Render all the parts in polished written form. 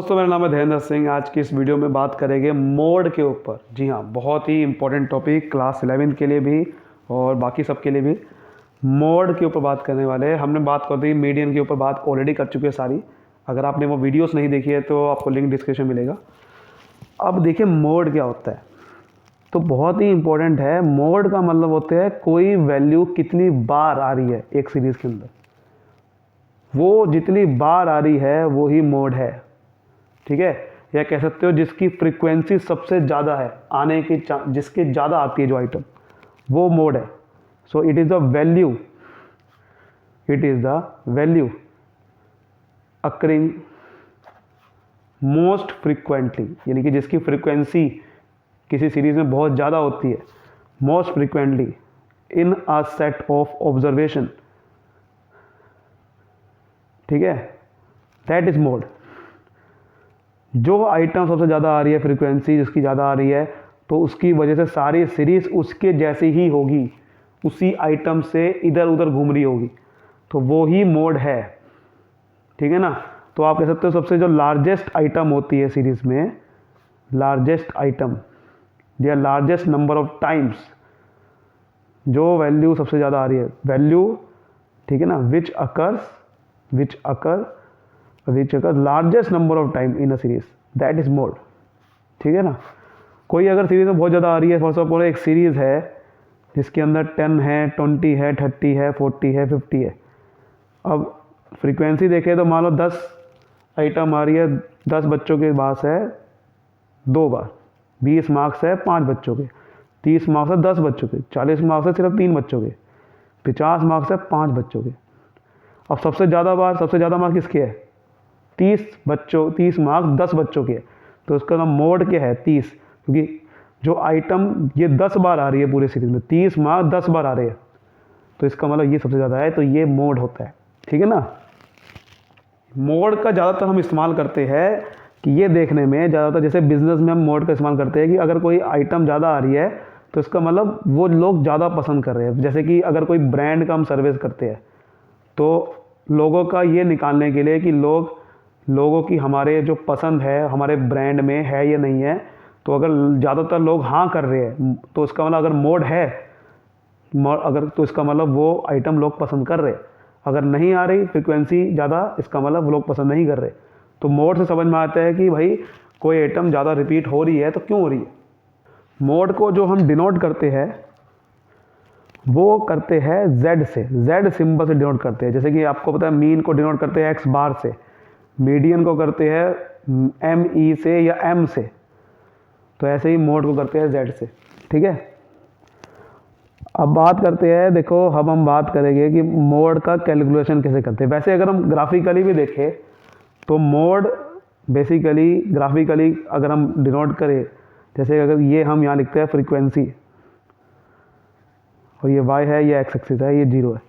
दोस्तों, मेरा नाम है धैर्येंद्र सिंह। आज की इस वीडियो में बात करेंगे मोड के ऊपर। जी हाँ, बहुत ही इंपॉर्टेंट टॉपिक क्लास 11 के लिए भी और बाकी सब के लिए भी मोड के ऊपर बात करने वाले हैं। हमने बात कर दी मीडियन के ऊपर, बात ऑलरेडी कर चुके हैं सारी। अगर आपने वो वीडियोस नहीं देखी है तो आपको लिंक डिस्क्रिप्शन मिलेगा। अब देखिए मोड क्या होता है, तो बहुत ही इंपॉर्टेंट है। मोड का मतलब होता है कोई वैल्यू कितनी बार आ रही है एक सीरीज़ के अंदर, वो जितनी बार आ रही है वो ही मोड है। ठीक है, या कह सकते हो जिसकी फ्रीक्वेंसी सबसे ज़्यादा है आने की, जिसके ज़्यादा आती है जो आइटम, वो मोड है। So it is the value occurring most frequently, यानी कि जिसकी फ्रीक्वेंसी किसी सीरीज में बहुत ज़्यादा होती है, most frequently in a set of observation. ठीक है, दैट इज मोड। जो आइटम सबसे ज़्यादा आ रही है, फ्रीक्वेंसी जिसकी ज़्यादा आ रही है, तो उसकी वजह से सारी सीरीज उसके जैसी ही होगी, उसी आइटम से इधर उधर घूम रही होगी, तो वो ही मोड है। ठीक है ना। तो आप कह सकते हो सबसे जो लार्जेस्ट आइटम होती है सीरीज में, लार्जेस्ट आइटम या लार्जेस्ट नंबर ऑफ टाइम्स, जो वैल्यू सबसे ज़्यादा आ रही है, वैल्यू, ठीक है ना, which occur largest number of time in a series, that is mode. ठीक है ना। कोई अगर सीरीज में बहुत ज़्यादा आ रही है, फॉर सपोज एक सीरीज है जिसके अंदर 10 है, 20 है, 30 है, 40 है, 50 है। अब फ्रीक्वेंसी देखें तो मान लो 10 आइटम आ रही है, 10 बच्चों के पास है 2 बार, 20 मार्क्स है 5 बच्चों के, 30 मार्क्स है 10 बच्चों के, 40 मार्क्स है सिर्फ 3 बच्चों के, 50 मार्क्स है 5 बच्चों के। अब सबसे ज़्यादा मार्क्स किसके है? 30 मार्क्स 10 बच्चों के। तो उसका नाम मोड क्या है? 30, क्योंकि जो आइटम ये 10 बार आ रही है पूरे सीरीज में, 30 मार्क्स 10 बार आ रहे हैं, तो इसका मतलब ये सबसे ज़्यादा है, तो ये मोड होता है। ठीक है ना। मोड का ज़्यादातर हम इस्तेमाल करते हैं कि ये देखने में, ज़्यादातर जैसे बिजनेस में हम मोड का इस्तेमाल करते हैं कि अगर कोई आइटम ज़्यादा आ रही है तो इसका मतलब वो लोग ज़्यादा पसंद कर रहे हैं। जैसे कि अगर कोई ब्रांड का हम सर्विस करते हैं तो लोगों का ये निकालने के लिए कि लोगों की हमारे जो पसंद है हमारे ब्रांड में है या नहीं है, तो अगर ज़्यादातर लोग हाँ कर रहे हैं तो इसका मतलब अगर मोड है, अगर तो इसका मतलब वो आइटम लोग पसंद कर रहे हैं। अगर नहीं आ रही फ्रीक्वेंसी ज़्यादा, इसका मतलब वो लोग पसंद नहीं कर रहे। तो मोड से समझ में आता है कि भाई कोई आइटम ज़्यादा रिपीट हो रही है तो क्यों हो रही है। मोड को जो हम डिनोट करते हैं वो करते हैं Z से, Z सिंबल से डिनोट करते हैं। जैसे कि आपको पता है मीन को डिनोट करते हैं X बार से, मीडियन को करते हैं ME से या M से, तो ऐसे ही मोड को करते हैं Z से। ठीक है। अब बात करते हैं, देखो हम बात करेंगे कि मोड का कैलकुलेशन कैसे करते हैं। वैसे अगर हम ग्राफिकली भी देखें तो मोड बेसिकली ग्राफिकली अगर हम डिनोट करें, जैसे अगर ये हम यहाँ लिखते हैं फ्रीक्वेंसी, और ये y है, ये x एक्सिस है, ये 0 है।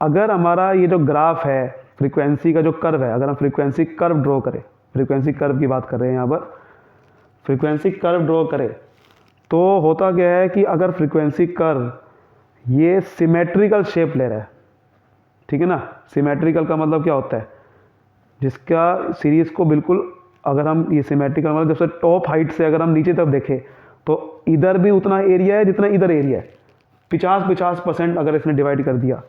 अगर हमारा ये जो ग्राफ है फ्रीक्वेंसी का जो कर्व है, अगर हम फ्रीक्वेंसी कर्व ड्रॉ करें, फ्रीक्वेंसी कर्व की बात कर रहे हैं यहाँ पर, फ्रीक्वेंसी कर्व ड्रॉ करें तो होता क्या है कि अगर फ्रीक्वेंसी कर्व ये सिमेट्रिकल शेप ले रहा है, ठीक है ना। सिमेट्रिकल का मतलब क्या होता है? जिसका सीरीज़ को बिल्कुल, अगर हम ये सिमेट्रिकल मतलब जैसे टॉप हाइट से अगर हम नीचे तरफ देखें तो इधर भी उतना एरिया है जितना इधर एरिया है, 50-50% अगर इसने डिवाइड कर दिया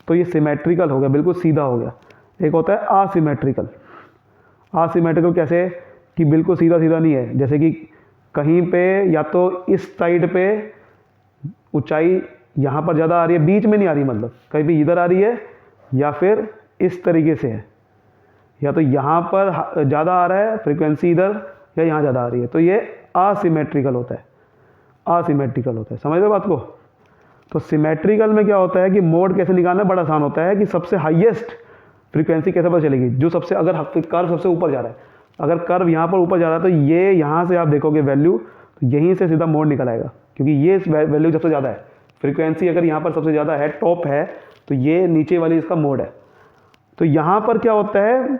तो ये सिमेट्रिकल हो गया, बिल्कुल सीधा हो गया। एक होता है असिमेट्रिकल। असिमेट्रिकल कैसे कि बिल्कुल सीधा सीधा नहीं है, जैसे कि कहीं पे या तो इस साइड पे ऊंचाई यहाँ पर ज़्यादा आ रही है, बीच में नहीं आ रही, मतलब कहीं भी इधर आ रही है या फिर इस तरीके से है, या तो यहाँ पर ज़्यादा आ रहा है फ्रीक्वेंसी इधर, या यहाँ ज़्यादा आ रही है, तो ये असिमेट्रिकल होता है। असिमेट्रिकल होता है, समझ लो बात को। तो सिमेट्रिकल में क्या होता है कि मोड कैसे निकालना बड़ा आसान होता है कि सबसे हाईएस्ट फ्रीक्वेंसी कैसे पता चलेगी, जो सबसे, अगर कर्व सबसे ऊपर जा रहा है, अगर कर्व यहाँ पर ऊपर जा रहा है तो ये यहाँ से आप देखोगे वैल्यू, तो यहीं से सीधा मोड निकल आएगा, क्योंकि ये वैल्यू सबसे ज़्यादा है। फ्रीक्वेंसी अगर यहाँ पर सबसे ज़्यादा है, टॉप है, तो ये नीचे वाली इसका मोड है। तो यहाँ पर क्या होता है,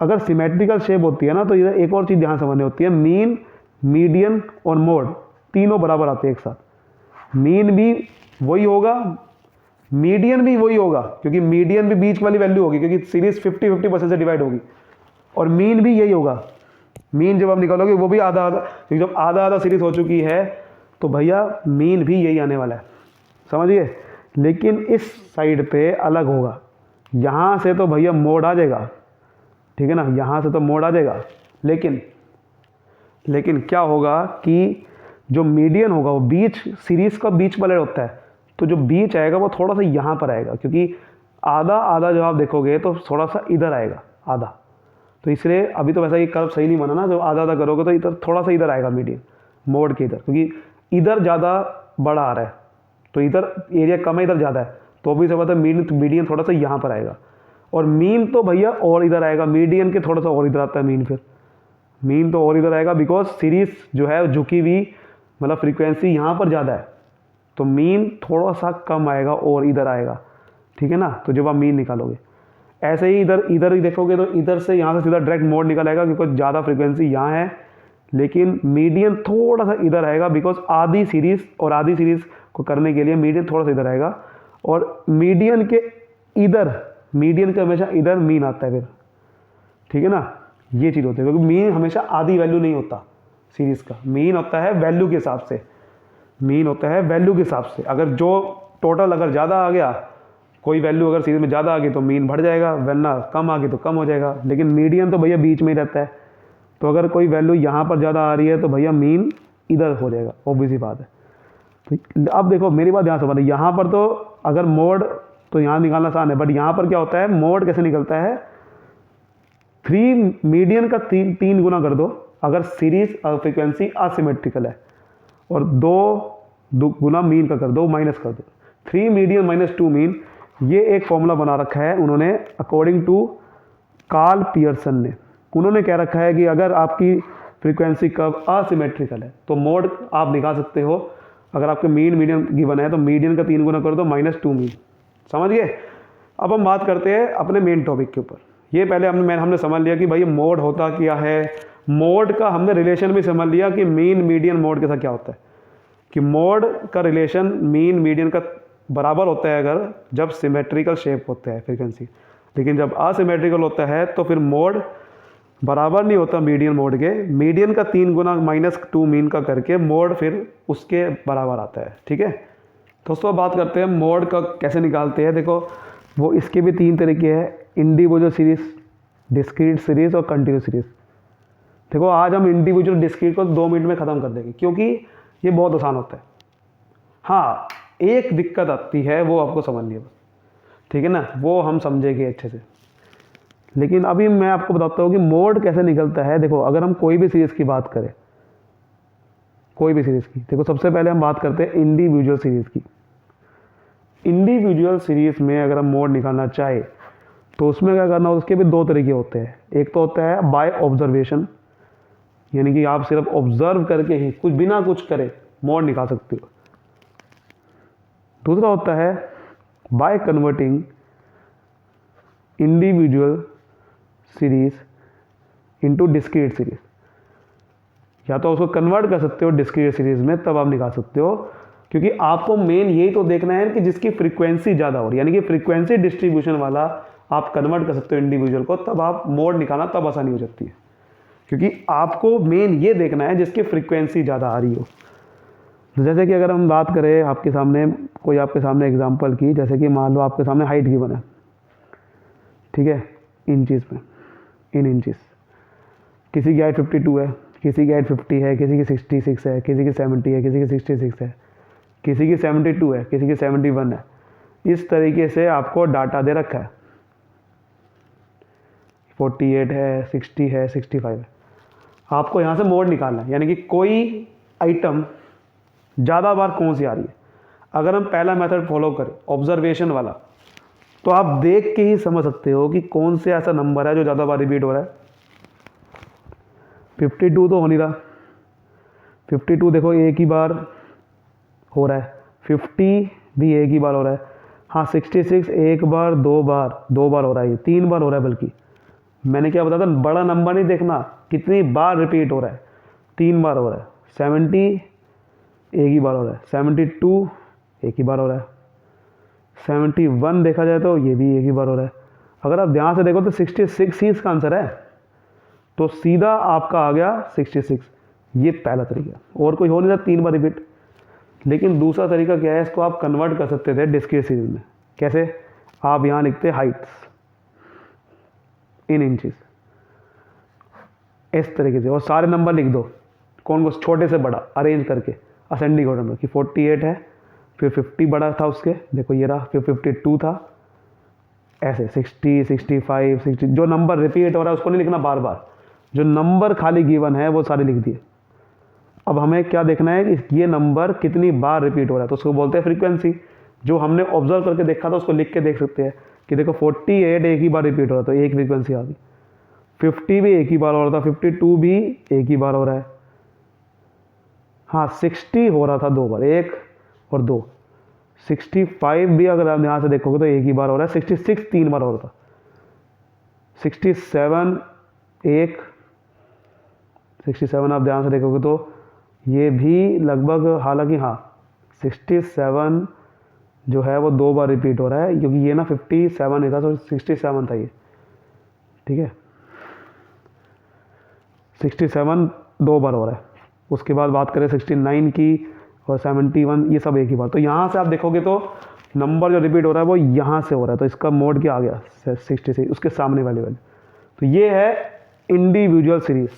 अगर सिमेट्रिकल शेप होती है ना, तो इधर एक और चीज़ ध्यान समझनी होती है, मीन, मीडियन और मोड तीनों बराबर आते हैं एक साथ। मीन भी वही होगा, मीडियन भी वही होगा, क्योंकि मीडियन भी बीच वाली वैल्यू होगी, क्योंकि सीरीज 50-50% से डिवाइड होगी, और मीन भी यही होगा, मीन जब आप निकालोगे वो भी आधा आधा, क्योंकि जब आधा आधा सीरीज हो चुकी है तो भैया मीन भी यही आने वाला है, समझिए। लेकिन इस साइड पे अलग होगा, यहाँ से तो भैया मोड आ जाएगा, ठीक है ना, यहाँ से तो मोड आ जाएगा। लेकिन क्या होगा कि जो मीडियन होगा वो बीच, सीरीज का बीच वाला होता है, तो जो बीच आएगा वो थोड़ा सा यहाँ पर आएगा, क्योंकि आधा आधा जब आप देखोगे तो थोड़ा सा इधर आएगा आधा, तो इसलिए अभी तो वैसा ये कर्व सही नहीं बना ना, जब आधा आधा करोगे तो इधर थोड़ा सा इधर आएगा मीडियन मोड के इधर, क्योंकि इधर ज़्यादा बड़ा आ रहा है तो इधर एरिया कम है, इधर ज़्यादा है, तो भी समझता है मीडियन थोड़ा सा यहाँ पर आएगा। और मीन तो भैया और इधर आएगा, मीडियन के थोड़ा सा और इधर आता है मीन, फिर मीन तो और इधर आएगा, बिकॉज सीरीज जो है झुकी हुई, मतलब फ्रीक्वेंसी यहाँ पर ज़्यादा है, तो मीन थोड़ा सा कम आएगा और इधर आएगा, ठीक है ना। तो जब आप मीन निकालोगे ऐसे ही इधर ही देखोगे तो इधर से यहाँ से सीधा डायरेक्ट मोड निकल आएगा, क्योंकि ज़्यादा फ्रीक्वेंसी यहाँ है, लेकिन मीडियन थोड़ा सा इधर आएगा, बिकॉज आधी सीरीज और आधी सीरीज को करने के लिए मीडियन थोड़ा सा इधर आएगा, और मीडियन के इधर, मीडियन के हमेशा इधर मीन आता है फिर, ठीक है ना। ये चीज़ होती है, क्योंकि मीन हमेशा आधी वैल्यू नहीं होता सीरीज का, मीन होता है वैल्यू के हिसाब से, मीन होता है वैल्यू के हिसाब से। अगर जो टोटल अगर ज़्यादा आ गया, कोई वैल्यू अगर सीरीज में ज़्यादा आ गई तो मीन बढ़ जाएगा, वरना कम आ गई तो कम हो जाएगा। लेकिन मीडियन तो भैया बीच में ही रहता है, तो अगर कोई वैल्यू यहाँ पर ज़्यादा आ रही है तो भैया मीन इधर हो जाएगा, ऑब्वियस ही बात है। तो अब देखो मेरी बात ध्यान से समझ, यहाँ पर तो अगर मोड तो यहाँ निकालना आसान है, बट यहाँ पर क्या होता है, मोड कैसे निकलता है, 3 मीडियन का 3 गुना कर दो अगर सीरीज फ्रीक्वेंसी असिमेट्रिकल है, और 2 गुना मीन का कर दो, माइनस कर दो, 3 मीडियन माइनस 2 मीन। ये एक फॉर्मूला बना रखा है उन्होंने अकॉर्डिंग टू कार्ल पियर्सन ने। उन्होंने कह रखा है कि अगर आपकी फ्रीक्वेंसी कर्व असिमेट्रिकल है तो मोड आप निकाल सकते हो, अगर आपके मीडियन गिवन है तो मीडियन का 3 गुना कर दो, -2 मीन, समझ गए। अब हम बात करते हैं अपने मेन टॉपिक के ऊपर। ये पहले हमने समझ लिया कि भाई मोड होता क्या है, मोड का हमने रिलेशन भी समझ लिया कि मीन मीडियन मोड के साथ क्या होता है, कि मोड का रिलेशन मीन मीडियन का बराबर होता है अगर जब सिमेट्रिकल शेप होता है फ्रीक्वेंसी, लेकिन जब असिमेट्रिकल होता है तो फिर मोड बराबर नहीं होता मीडियन मोड के, मीडियन का 3 गुना -2 मीन का करके मोड फिर उसके बराबर आता है, ठीक है। दोस्तों बात करते हैं मोड का कैसे निकालते हैं। देखो वो इसके भी 3 तरीके हैं, इंडिविजुअल सीरीज, डिस्क्रीट सीरीज और कंटिन्यूस सीरीज। देखो आज हम इंडिविजुअल डिस्क्रीट को 2 मिनट में ख़त्म कर देंगे, क्योंकि ये बहुत आसान होता है। हाँ एक दिक्कत आती है, वो आपको समझनी है बस, ठीक है ना, वो हम समझेंगे अच्छे से। लेकिन अभी मैं आपको बताता हूँ कि मोड कैसे निकलता है। देखो अगर हम कोई भी सीरीज़ की बात करें, कोई भी सीरीज़ की, देखो सबसे पहले हम बात करते हैं इंडिविजुअल सीरीज़ की। इंडिविजुअल सीरीज़ में अगर हम मोड निकालना चाहे तो उसमें क्या करना, उसके भी 2 तरीके होते हैं। एक तो होता है बाय ऑब्जर्वेशन, यानी कि आप सिर्फ ऑब्जर्व करके ही कुछ बिना कुछ करे मोड निकाल सकते हो। दूसरा होता है by converting individual series into discrete series, या तो उसको कन्वर्ट कर सकते हो डिस्क्रीट सीरीज में, तब आप निकाल सकते हो, क्योंकि आपको मेन यही तो देखना है कि जिसकी फ्रीक्वेंसी ज़्यादा हो रही है, यानी कि फ्रीक्वेंसी डिस्ट्रीब्यूशन वाला आप कन्वर्ट कर सकते हो इंडिविजुअल को, तब आप मोड निकालना तब आसानी हो जाती है, क्योंकि आपको मेन ये देखना है जिसकी फ्रीक्वेंसी ज़्यादा आ रही हो। तो जैसे कि अगर हम बात करें आपके सामने, कोई आपके सामने एग्जांपल की, जैसे कि मान लो आपके सामने हाइट गिवन है, ठीक है, इंचेस में, इन इंचेस, किसी की हाइट 52 है, किसी की हाइट 50 है, किसी की 66 है, किसी की 70 है, किसी की 66 है, किसी की 72 है, किसी की 71 है। इस तरीके से आपको डाटा दे रखा है, 48 है, 60 है, 65 है। आपको यहाँ से मोड निकालना है, यानी कि कोई आइटम ज़्यादा बार कौन सी आ रही है। अगर हम पहला मेथड फॉलो करें ऑब्जर्वेशन वाला, तो आप देख के ही समझ सकते हो कि कौन से ऐसा नंबर है जो ज़्यादा बार रिपीट हो रहा है। 52 तो हो नहीं रहा, 52 देखो एक ही बार हो रहा है, 50 भी एक ही बार हो रहा है। हाँ 66 एक बार, 2 बार हो रहा है, ये 3 बार हो रहा है। बल्कि मैंने क्या बताया था, बड़ा नंबर नहीं देखना, कितनी बार रिपीट हो रहा है, 3 बार हो रहा है। 70 एक ही बार हो रहा है, 72 एक ही बार हो रहा है, 71 देखा जाए तो ये भी एक ही बार हो रहा है। अगर आप ध्यान से देखो तो 66 ही इसका आंसर है, तो सीधा आपका आ गया 66। ये पहला तरीका, और कोई हो नहीं सकता 3 बार रिपीट। लेकिन दूसरा तरीका क्या है, इसको आप कन्वर्ट कर सकते थे डिस्क्रीट सीरीज में। कैसे? आप यहाँ लिखते हाइट्स इन इंचेस इस तरीके से, और सारे नंबर लिख दो, कौन को छोटे से बड़ा अरेंज करके असेंडिंग ऑर्डर में, कि 48 है, फिर 50 बड़ा था उसके, देखो ये रहा, फिर 52 था, ऐसे 60, 65, 60, जो नंबर रिपीट हो रहा है उसको नहीं लिखना बार बार, जो नंबर खाली गिवन है वो सारे लिख दिए। अब हमें क्या देखना है कि ये नंबर कितनी बार रिपीट हो रहा है, तो उसको बोलते हैं फ्रीक्वेंसी। जो हमने ऑब्जर्व करके देखा था उसको लिख के देख सकते हैं कि देखो 48 एक ही बार रिपीट हो रहा था, तो एक फ्रीक्वेंसी आ गई। 50 भी एक ही बार हो रहा था, 52 भी एक ही बार हो रहा है। हाँ 60 हो रहा था 2 बार, 1 और 2। 65 भी अगर आप यहाँ से देखोगे तो एक ही बार हो रहा है। 66 3 बार हो रहा था। 67 1, 67 आप ध्यान से देखोगे तो ये भी लगभग, हालांकि हाँ 67 जो है वो 2 बार रिपीट हो रहा है, क्योंकि ये ना 57 नहीं था, तो 67 था ये, ठीक है। 67 2 बार हो रहा है। उसके बाद बात करें 69 की और 71, ये सब एक ही बार। तो यहाँ से आप देखोगे तो नंबर जो रिपीट हो रहा है वो यहाँ से हो रहा है, तो इसका मोड क्या आ गया 66, उसके सामने वाले। तो ये है इंडिविजुअल सीरीज।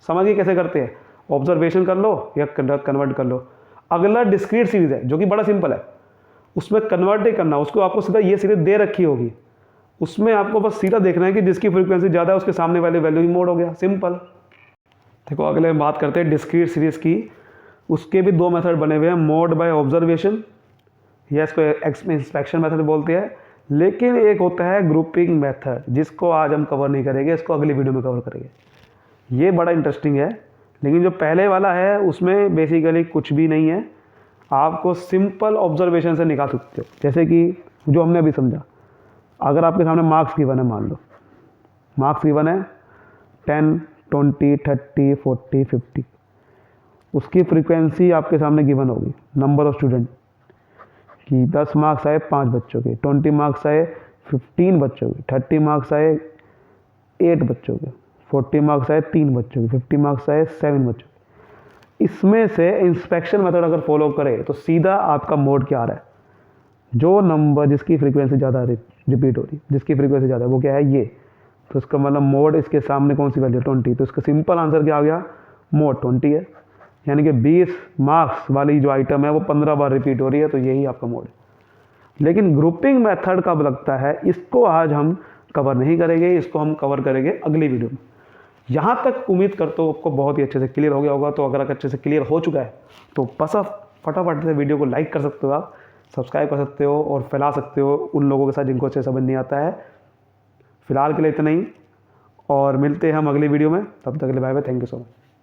समझिए कैसे करते हैं, ऑब्जर्वेशन कर लो या कन्वर्ट कर लो। अगला डिस्क्रीट सीरीज है जो कि बड़ा सिंपल है, उसमें कन्वर्ट ही करना, उसको आपको सीधा ये सीरीज दे रखी होगी, उसमें आपको बस सीधा देखना है कि जिसकी फ्रीक्वेंसी ज़्यादा है उसके सामने वाले वैल्यू ही मोड हो गया, सिंपल। देखो अगले बात करते हैं डिस्क्रीट सीरीज की। उसके भी 2 मेथड बने हुए हैं, मोड बाय ऑब्जर्वेशन या इसको इंस्पेक्शन मेथड बोलते हैं, लेकिन एक होता है ग्रुपिंग मेथड, जिसको आज हम कवर नहीं करेंगे, इसको अगली वीडियो में कवर करेंगे। ये बड़ा इंटरेस्टिंग है, लेकिन जो पहले वाला है उसमें बेसिकली कुछ भी नहीं है, आपको सिंपल ऑब्जर्वेशन से निकाल सकते हो। जैसे कि जो हमने अभी समझा, अगर आपके सामने मार्क्स गिवन है, मान लो मार्क्स गिवन है 10, 20, 30, 40, 50, उसकी फ्रीक्वेंसी आपके सामने गिवन होगी, नंबर ऑफ स्टूडेंट कि 10 मार्क्स आए 5 बच्चों के, 20 मार्क्स आए 15 बच्चों के, 30 मार्क्स आए 8 बच्चों के, 40 मार्क्स आए 3 बच्चों के, 50 मार्क्स आए 7 बच्चों के। इसमें से इंस्पेक्शन मेथड अगर फॉलो करें तो सीधा आपका मोड क्या आ रहा है, जो नंबर जिसकी फ्रीक्वेंसी ज़्यादा रिपीट हो रही, जिसकी फ्रीक्वेंसी ज़्यादा, वो क्या है ये, तो इसका मतलब मोड इसके सामने कौन सी वैल्यू 20, तो इसका सिंपल आंसर क्या आ गया, मोड 20 है। यानी कि 20 मार्क्स वाली जो आइटम है वो 15 बार रिपीट हो रही है, तो यही आपका मोड है। लेकिन ग्रुपिंग मेथड कब लगता है, इसको आज हम कवर नहीं करेंगे, इसको हम कवर करेंगे अगली वीडियो में। यहाँ तक उम्मीद करता हूँ आपको बहुत ही अच्छे से क्लियर हो गया होगा। तो अगर अच्छे से क्लियर हो चुका है तो बस आप फटाफट से वीडियो को लाइक कर सकते हो, आप सब्सक्राइब कर सकते हो और फैला सकते हो उन लोगों के साथ जिनको अच्छे समझ नहीं आता है। फिलहाल के लिए इतना ही, और मिलते हैं हम अगली वीडियो में, तब तक के लिए bye bye, thank you so much.